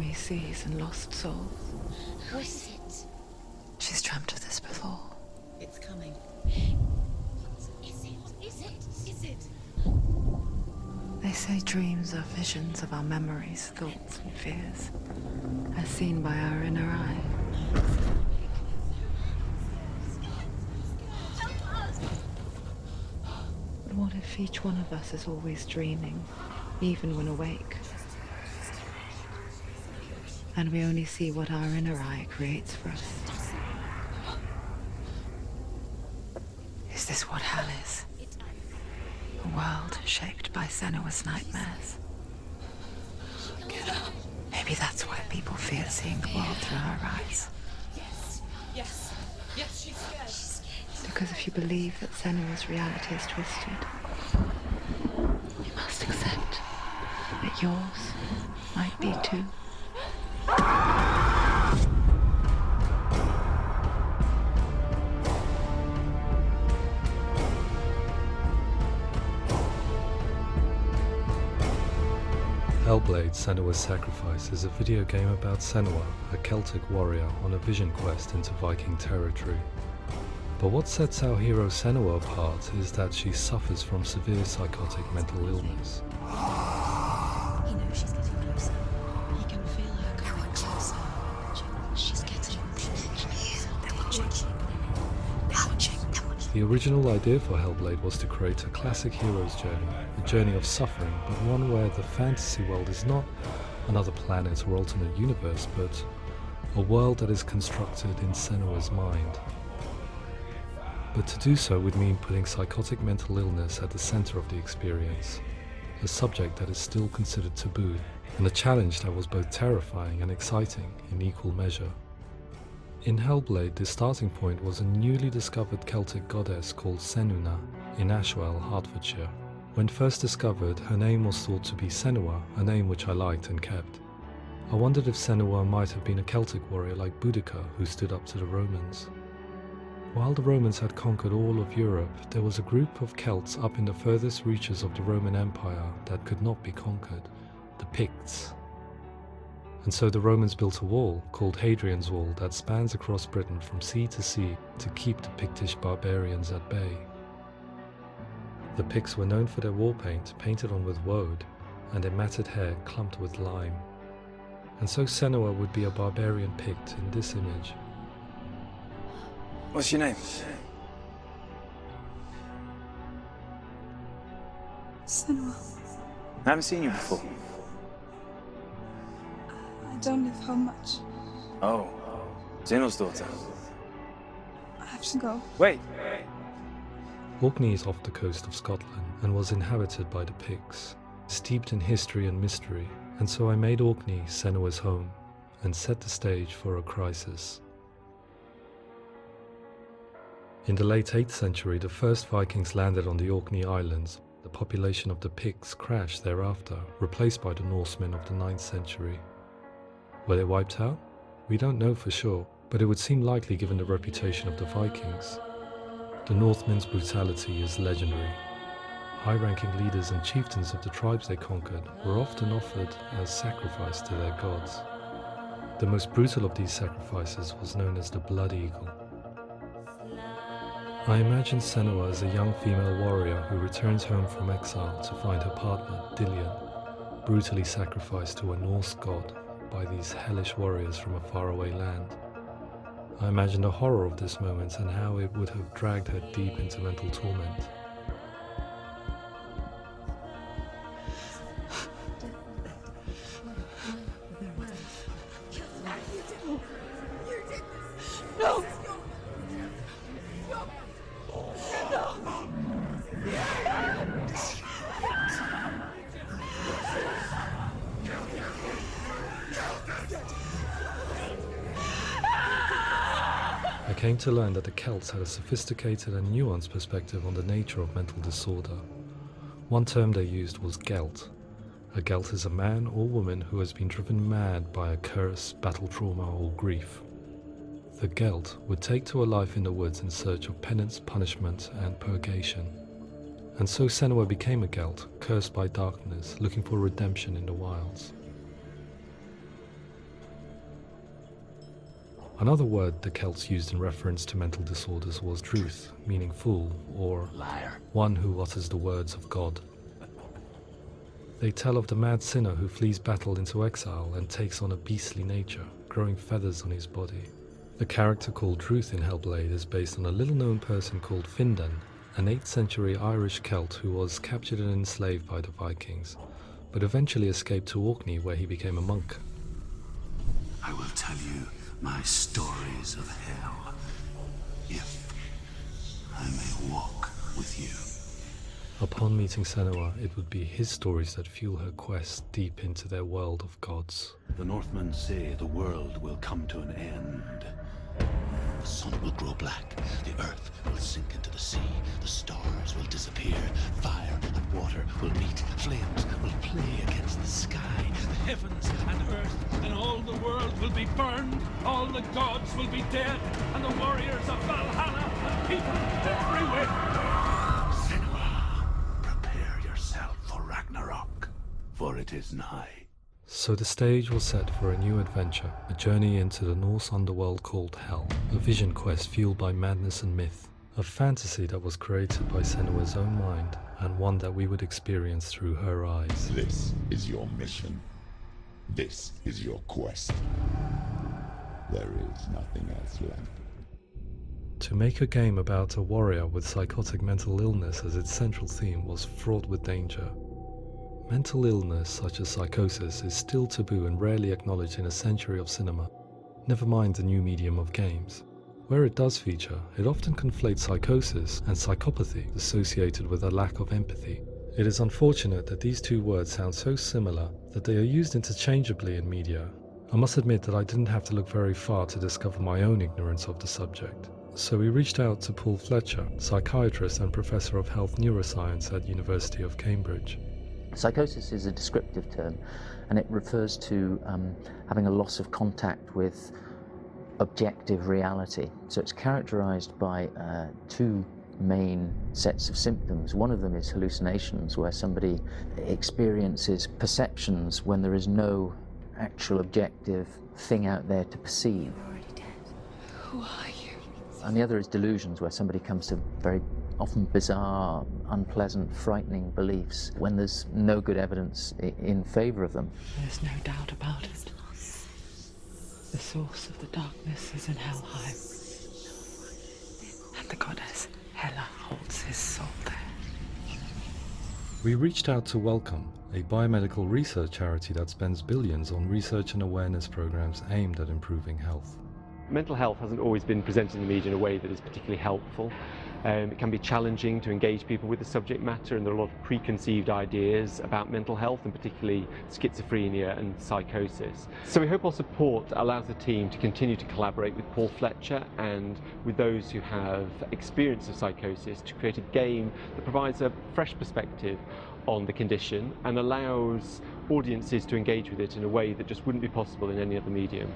stormy seas and lost souls. Who is it? She's dreamt of this before. It's coming. Is it? They say dreams are visions of our memories, thoughts and fears, as seen by our inner eye. But what if each one of us is always dreaming, even when awake? And we only see what our inner eye creates for us. Is this what hell is? A world shaped by Senua's nightmares. Maybe that's why people fear seeing the world through her eyes. Yes, she's scared. Because if you believe that Senua's reality is twisted, you must accept that yours might be too. Hellblade: Senua's Sacrifice is a video game about Senua, a Celtic warrior on a vision quest into Viking territory. But what sets our hero Senua apart is that she suffers from severe psychotic mental illness. He knows she's getting closer. He can feel her coming closer. She's getting closer. They're watching. The original idea for Hellblade was to create a classic hero's journey, a journey of suffering, but one where the fantasy world is not another planet or alternate universe, but a world that is constructed in Senua's mind. But to do so would mean putting psychotic mental illness at the center of the experience, a subject that is still considered taboo, and a challenge that was both terrifying and exciting in equal measure. In Hellblade, the starting point was a newly discovered Celtic goddess called Senua in Ashwell, Hertfordshire. When first discovered, her name was thought to be Senua, a name which I liked and kept. I wondered if Senua might have been a Celtic warrior like Boudica who stood up to the Romans. While the Romans had conquered all of Europe, there was a group of Celts up in the furthest reaches of the Roman Empire that could not be conquered, the Picts. And so the Romans built a wall, called Hadrian's Wall, that spans across Britain from sea to sea to keep the Pictish barbarians at bay. The Picts were known for their war paint, painted on with woad, and their matted hair clumped with lime. And so Senua would be a barbarian Pict in this image. What's your name? Senua. I haven't seen you before. I don't live home much. Oh, Zeno's daughter. I have to go. Wait! Orkney is off the coast of Scotland and was inhabited by the Picts, steeped in history and mystery, and so I made Orkney Senua's home and set the stage for a crisis. In the late 8th century, the first Vikings landed on the Orkney Islands. The population of the Picts crashed thereafter, replaced by the Norsemen of the 9th century. Were they wiped out? We don't know for sure, but it would seem likely given the reputation of the Vikings. The Northmen's brutality is legendary. High-ranking leaders and chieftains of the tribes they conquered were often offered as sacrifice to their gods. The most brutal of these sacrifices was known as the Blood Eagle. I imagine Senua as a young female warrior who returns home from exile to find her partner, Dillion, brutally sacrificed to a Norse god by these hellish warriors from a faraway land. I imagine the horror of this moment and how it would have dragged her deep into mental torment. No! I came to learn that the Celts had a sophisticated and nuanced perspective on the nature of mental disorder. One term they used was gelt. A gelt is a man or woman who has been driven mad by a curse, battle trauma, or grief. The gelt would take to a life in the woods in search of penance, punishment, and purgation. And so Senua became a gelt, cursed by darkness, looking for redemption in the wilds. Another word the Celts used in reference to mental disorders was druth, meaning fool, or Liar. one who utters the words of God. They tell of the mad sinner who flees battle into exile and takes on a beastly nature, growing feathers on his body. The character called Druth in Hellblade is based on a little-known person called Findan, an 8th century Irish Celt who was captured and enslaved by the Vikings, but eventually escaped to Orkney where he became a monk. I will tell you my stories of hell, if I may walk with you. Upon meeting Senua, it would be his stories that fuel her quest deep into their world of gods. The Northmen say the world will come to an end. The sun will grow black, the earth will sink into the sea, the stars will disappear, fire and water will meet, flames will play against the sky, the heavens and earth and all the world will be burned, all the gods will be dead, and the warriors of Valhalla and people everywhere. Senua, prepare yourself for Ragnarok, for it is nigh. So the stage was set for a new adventure, a journey into the Norse underworld called Hell, a vision quest fueled by madness and myth, a fantasy that was created by Senua's own mind, and one that we would experience through her eyes. This is your mission. This is your quest. There is nothing else left. To make a game about a warrior with psychotic mental illness as its central theme was fraught with danger. Mental illness such as psychosis is still taboo and rarely acknowledged in a century of cinema, never mind the new medium of games. Where it does feature, it often conflates psychosis and psychopathy associated with a lack of empathy. It is unfortunate that these two words sound so similar that they are used interchangeably in media. I must admit that I didn't have to look very far to discover my own ignorance of the subject. So we reached out to Paul Fletcher, psychiatrist and professor of health neuroscience at University of Cambridge. Psychosis is a descriptive term, and it refers to having a loss of contact with objective reality. So it's characterized by two main sets of symptoms. One of them is hallucinations, where somebody experiences perceptions when there is no actual objective thing out there to perceive. You're already dead. Who are you? And the other is delusions, where somebody comes to very often bizarre, unpleasant, frightening beliefs when there's no good evidence in favor of them. There's no doubt about it. The source of the darkness is in Helheim, and the goddess Hela holds his soul there. We reached out to Welcome, a biomedical research charity that spends billions on research and awareness programs aimed at improving health. Mental health hasn't always been presented in the media in a way that is particularly helpful. It can be challenging to engage people with the subject matter, and there are a lot of preconceived ideas about mental health, and particularly schizophrenia and psychosis. So we hope our support allows the team to continue to collaborate with Paul Fletcher and with those who have experience of psychosis to create a game that provides a fresh perspective on the condition and allows audiences to engage with it in a way that just wouldn't be possible in any other medium.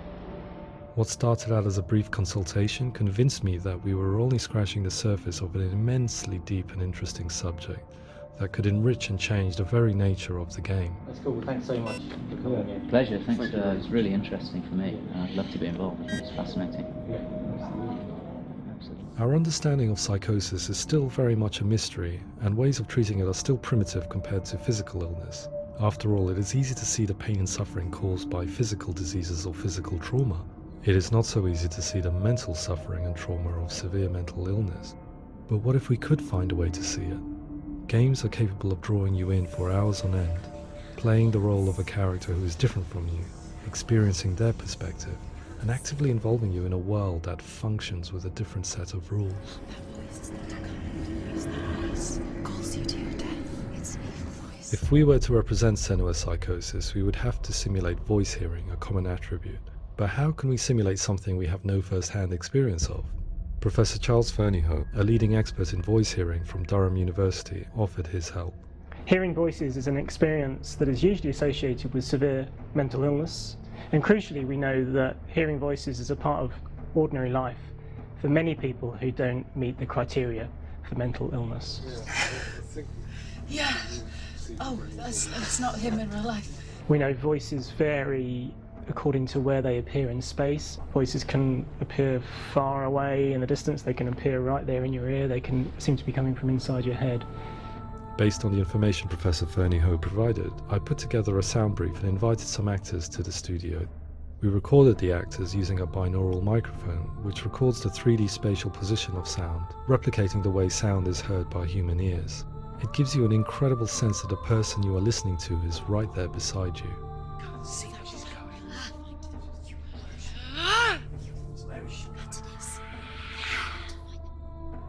What started out as a brief consultation convinced me that we were only scratching the surface of an immensely deep and interesting subject that could enrich and change the very nature of the game. That's cool. Thanks so much for coming here. Pleasure. Thanks. It's really interesting for me. I'd love to be involved. It's fascinating. Absolutely. Our understanding of psychosis is still very much a mystery, and ways of treating it are still primitive compared to physical illness. After all, it is easy to see the pain and suffering caused by physical diseases or physical trauma. It is not so easy to see the mental suffering and trauma of severe mental illness. But what if we could find a way to see it? Games are capable of drawing you in for hours on end, playing the role of a character who is different from you, experiencing their perspective, and actively involving you in a world that functions with a different set of rules. That voice is not a kind. It's that voice calls you to your death. It's an evil voice. If we were to represent Senua's psychosis, we would have to simulate voice hearing, a common attribute. But how can we simulate something we have no first-hand experience of? Professor Charles Fernyhough, a leading expert in voice hearing from Durham University, offered his help. Hearing voices is an experience that is usually associated with severe mental illness, and crucially we know that hearing voices is a part of ordinary life for many people who don't meet the criteria for mental illness. Yeah. Oh, that's not him in real life. We know voices vary according to where they appear in space. Voices can appear far away in the distance, they can appear right there in your ear, they can seem to be coming from inside your head. Based on the information Professor Fernie Ho provided, I put together a sound brief and invited some actors to the studio. We recorded the actors using a binaural microphone, which records the 3D spatial position of sound, replicating the way sound is heard by human ears. It gives you an incredible sense that the person you are listening to is right there beside you. Can't see how she's going.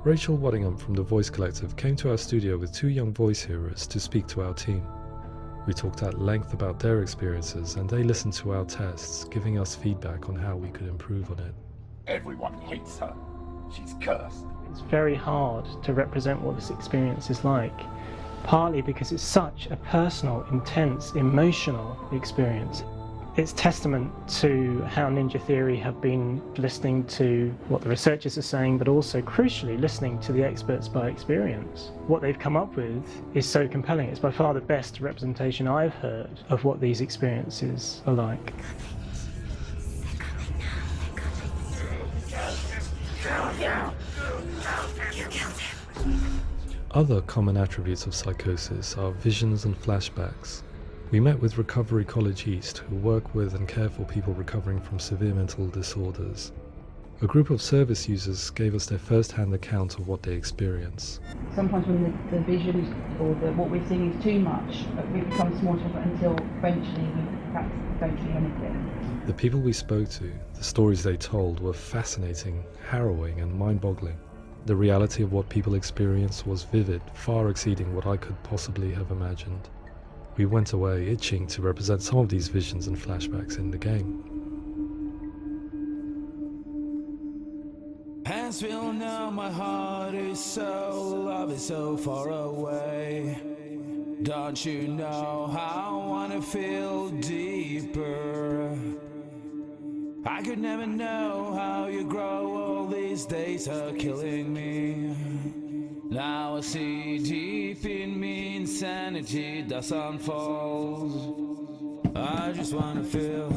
Rachel Waddingham from the Voice Collective came to our studio with 2 young voice hearers to speak to our team. We talked at length about their experiences and they listened to our tests, giving us feedback on how we could improve on it. Everyone hates her. She's cursed. It's very hard to represent what this experience is like, partly because it's such a personal, intense, emotional experience. It's testament to how Ninja Theory have been listening to what the researchers are saying, but also, crucially, listening to the experts by experience. What they've come up with is so compelling. It's by far the best representation I've heard of what these experiences are like. Other common attributes of psychosis are visions and flashbacks. We met with Recovery College East, who work with and care for people recovering from severe mental disorders. A group of service users gave us their first-hand account of what they experience. Sometimes when the visions or what we're seeing is too much, it becomes more difficult until eventually we perhaps don't see anything. The people we spoke to, the stories they told, were fascinating, harrowing and mind-boggling. The reality of what people experienced was vivid, far exceeding what I could possibly have imagined. We went away itching to represent some of these visions and flashbacks in the game. Hands will know my heart is so, love is so far away. Don't you know how I wanna feel deeper? I could never know how you grow, all these days are killing me. Now I see deep in me insanity does unfold. I just wanna feel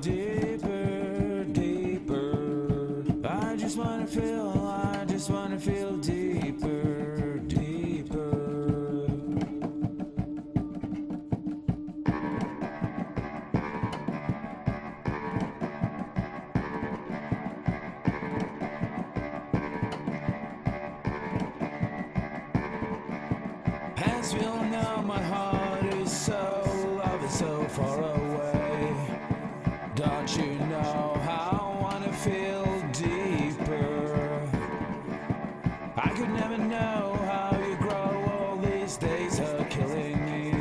deeper, deeper. I just wanna feel deeper, deeper. Hands will know my heart is so, love is so far away. Don't you know how I wanna feel deeper? I could never know how you grow, all these days are killing me.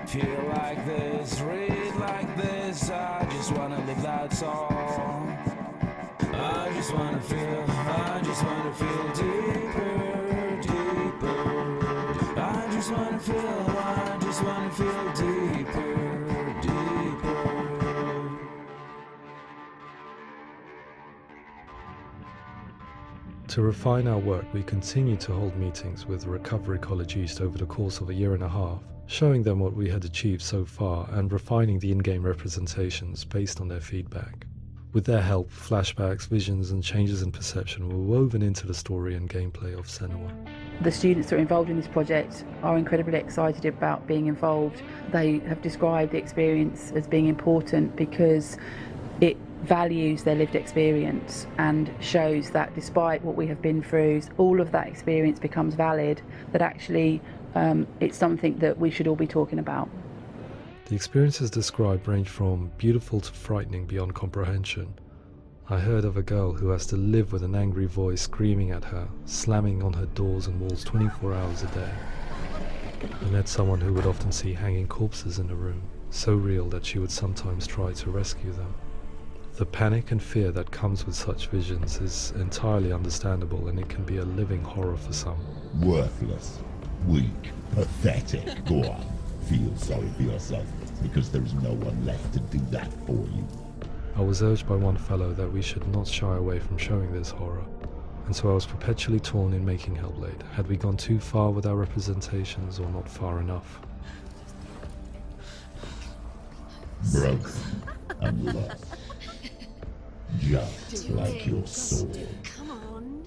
Feel like this, read like this, I just wanna live, that's all. I just wanna feel deeper, deeper. I just wanna feel deeper, deeper. To refine our work, we continued to hold meetings with Recovery College East over the course of a year and a half, showing them what we had achieved so far and refining the in-game representations based on their feedback. With their help, flashbacks, visions and changes in perception were woven into the story and gameplay of Senua. The students that are involved in this project are incredibly excited about being involved. They have described the experience as being important because it values their lived experience and shows that despite what we have been through, all of that experience becomes valid, that actually it's something that we should all be talking about. The experiences described range from beautiful to frightening beyond comprehension. I heard of a girl who has to live with an angry voice screaming at her, slamming on her doors and walls 24 hours a day. I met someone who would often see hanging corpses in a room, so real that she would sometimes try to rescue them. The panic and fear that comes with such visions is entirely understandable, and it can be a living horror for some. Worthless, weak, pathetic. Go on, feel sorry for yourself, because there's no one left to do that for you. I was urged by one fellow that we should not shy away from showing this horror, and so I was perpetually torn in making Hellblade. Had we gone too far with our representations or not far enough? broken, and lost. Just like your soul. Come on.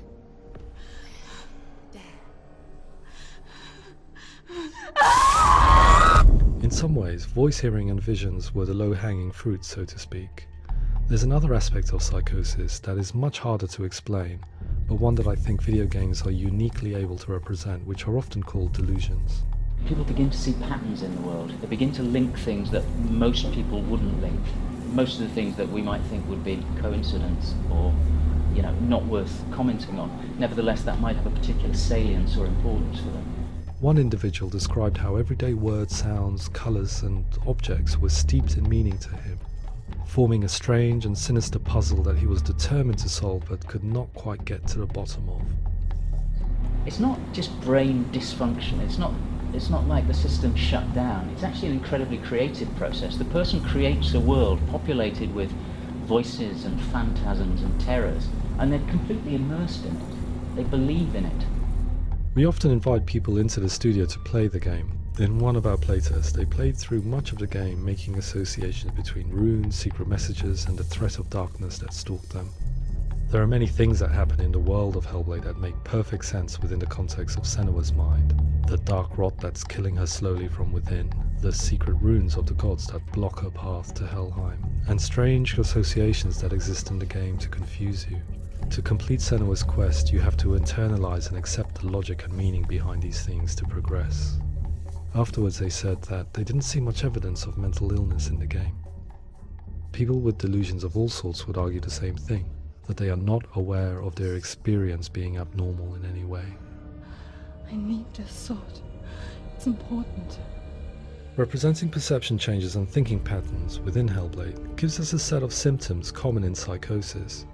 In some ways, voice hearing and visions were the low-hanging fruit, so to speak. There's another aspect of psychosis that is much harder to explain, but one that I think video games are uniquely able to represent, which are often called delusions. People begin to see patterns in the world. They begin to link things that most people wouldn't link. Most of the things that we might think would be coincidence or, not worth commenting on. Nevertheless, that might have a particular salience or importance for them. One individual described how everyday words, sounds, colours and objects were steeped in meaning to him, forming a strange and sinister puzzle that he was determined to solve but could not quite get to the bottom of. It's not just brain dysfunction. It's not like the system shut down. It's actually an incredibly creative process. The person creates a world populated with voices and phantasms and terrors, and they're completely immersed in it. They believe in it. We often invite people into the studio to play the game. In one of our playtests, they played through much of the game, making associations between runes, secret messages, and the threat of darkness that stalked them. There are many things that happen in the world of Hellblade that make perfect sense within the context of Senua's mind. The dark rot that's killing her slowly from within, the secret runes of the gods that block her path to Helheim, and strange associations that exist in the game to confuse you. To complete Senua's quest, you have to internalize and accept the logic and meaning behind these things to progress. Afterwards, they said that they didn't see much evidence of mental illness in the game. People with delusions of all sorts would argue the same thing, that they are not aware of their experience being abnormal in any way. I need this sword. It's important. Representing perception changes and thinking patterns within Hellblade gives us a set of symptoms common in psychosis.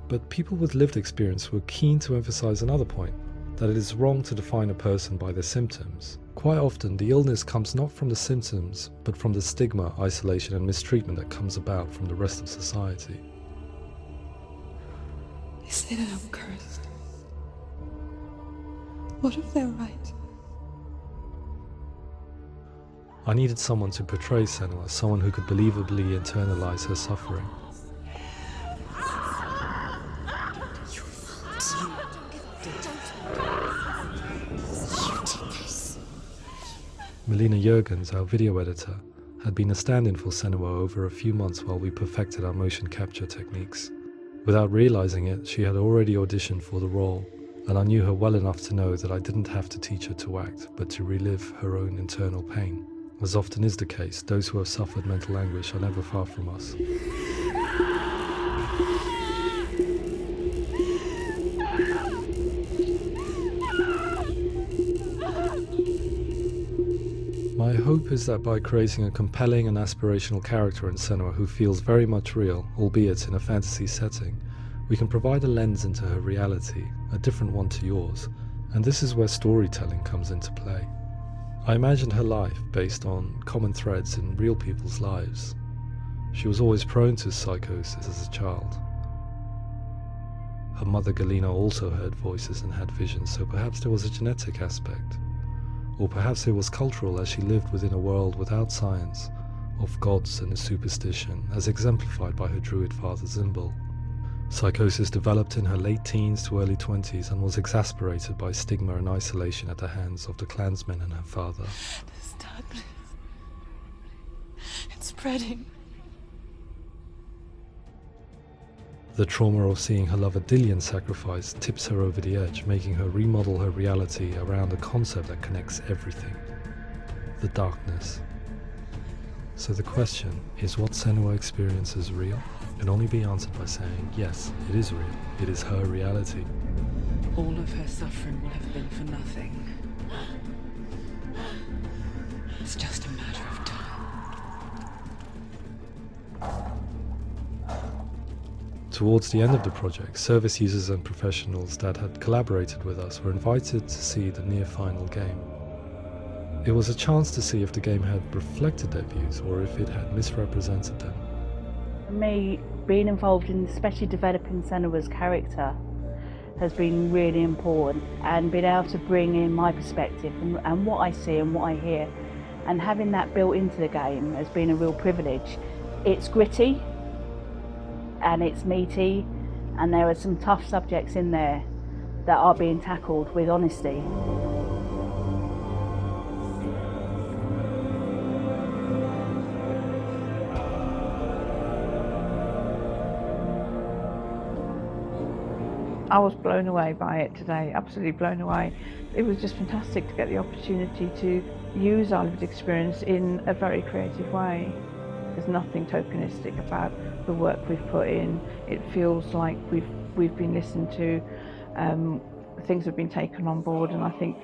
But people with lived experience were keen to emphasize another point, that it is wrong to define a person by their symptoms. Quite often, the illness comes not from the symptoms, but from the stigma, isolation and mistreatment that comes about from the rest of society. They say that I'm cursed. What if they're right? I needed someone to portray Senua, someone who could believably internalize her suffering. Melina Jurgens, our video editor, had been a stand-in for Senua over a few months while we perfected our motion capture techniques. Without realizing it, she had already auditioned for the role, and I knew her well enough to know that I didn't have to teach her to act, but to relive her own internal pain. As often is the case, those who have suffered mental anguish are never far from us. My hope is that by creating a compelling and aspirational character in Senua who feels very much real, albeit in a fantasy setting, we can provide a lens into her reality, a different one to yours, and this is where storytelling comes into play. I imagined her life based on common threads in real people's lives. She was always prone to psychosis as a child. Her mother Galina also heard voices and had visions, so perhaps there was a genetic aspect. Or perhaps it was cultural, as she lived within a world without science, of gods and a superstition, as exemplified by her druid father Zimbal. Psychosis developed in her late teens to early 20s and was exacerbated by stigma and isolation at the hands of the clansmen and her father. This darkness. It's spreading. The trauma of seeing her lover Dillion sacrificed tips her over the edge, making her remodel her reality around a concept that connects everything: the darkness. So the question is, what Senua experiences real? Can only be answered by saying, yes, it is real. It is her reality. All of her suffering will have been for nothing. It's just a matter of time. Towards the end of the project, service users and professionals that had collaborated with us were invited to see the near-final game. It was a chance to see if the game had reflected their views or if it had misrepresented them. For me, being involved in especially developing Senua's character has been really important, and being able to bring in my perspective and what I see and what I hear, and having that built into the game has been a real privilege. It's gritty and it's meaty, and there are some tough subjects in there that are being tackled with honesty. I was blown away by it today, absolutely blown away. It was just fantastic to get the opportunity to use our lived experience in a very creative way. There's nothing tokenistic about the work we've put in. It feels like we've been listened to, things have been taken on board, and I think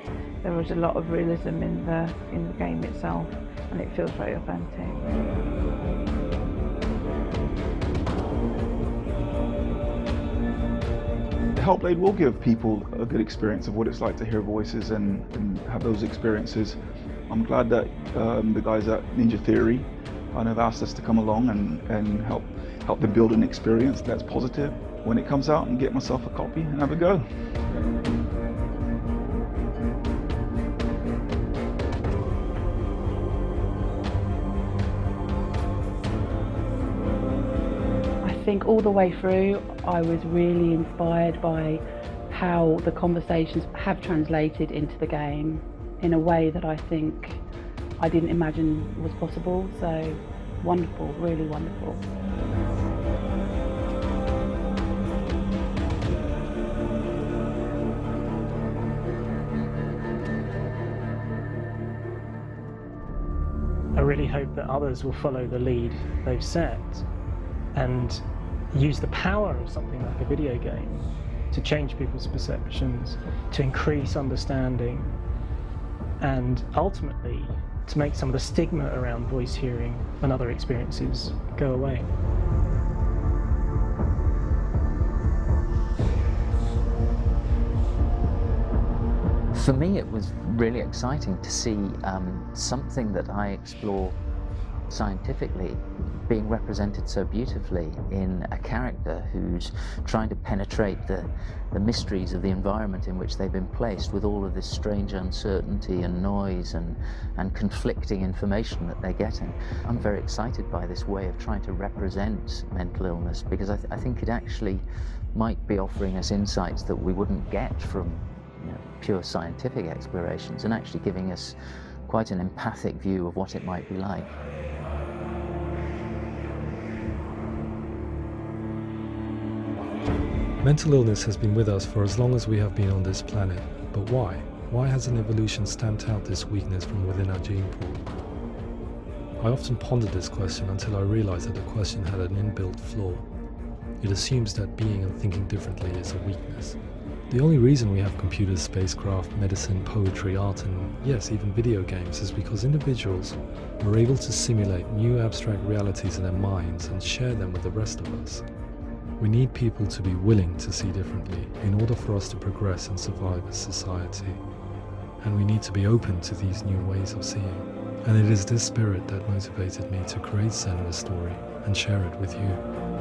there was a lot of realism in the game itself, and it feels very authentic. Hellblade will give people a good experience of what it's like to hear voices and have those experiences. I'm glad that the guys at Ninja Theory have asked us to come along and help them build an experience that's positive when it comes out, and get myself a copy and have a go. I think all the way through I was really inspired by how the conversations have translated into the game in a way that I think I didn't imagine was possible. So wonderful, really wonderful. I really hope that others will follow the lead they've set and use the power of something like a video game to change people's perceptions, to increase understanding, and ultimately to make some of the stigma around voice hearing and other experiences go away. For me, it was really exciting to see something that I explore scientifically being represented so beautifully in a character who's trying to penetrate the mysteries of the environment in which they've been placed, with all of this strange uncertainty and noise and conflicting information that they're getting. I'm very excited by this way of trying to represent mental illness, because I think it actually might be offering us insights that we wouldn't get from pure scientific explorations, and actually giving us quite an empathic view of what it might be like. Mental illness has been with us for as long as we have been on this planet, but why? Why hasn't evolution stamped out this weakness from within our gene pool? I often pondered this question until I realized that the question had an inbuilt flaw. It assumes that being and thinking differently is a weakness. The only reason we have computers, spacecraft, medicine, poetry, art, and yes, even video games is because individuals were able to simulate new abstract realities in their minds and share them with the rest of us. We need people to be willing to see differently in order for us to progress and survive as society. And we need to be open to these new ways of seeing. And it is this spirit that motivated me to create Senua's story and share it with you.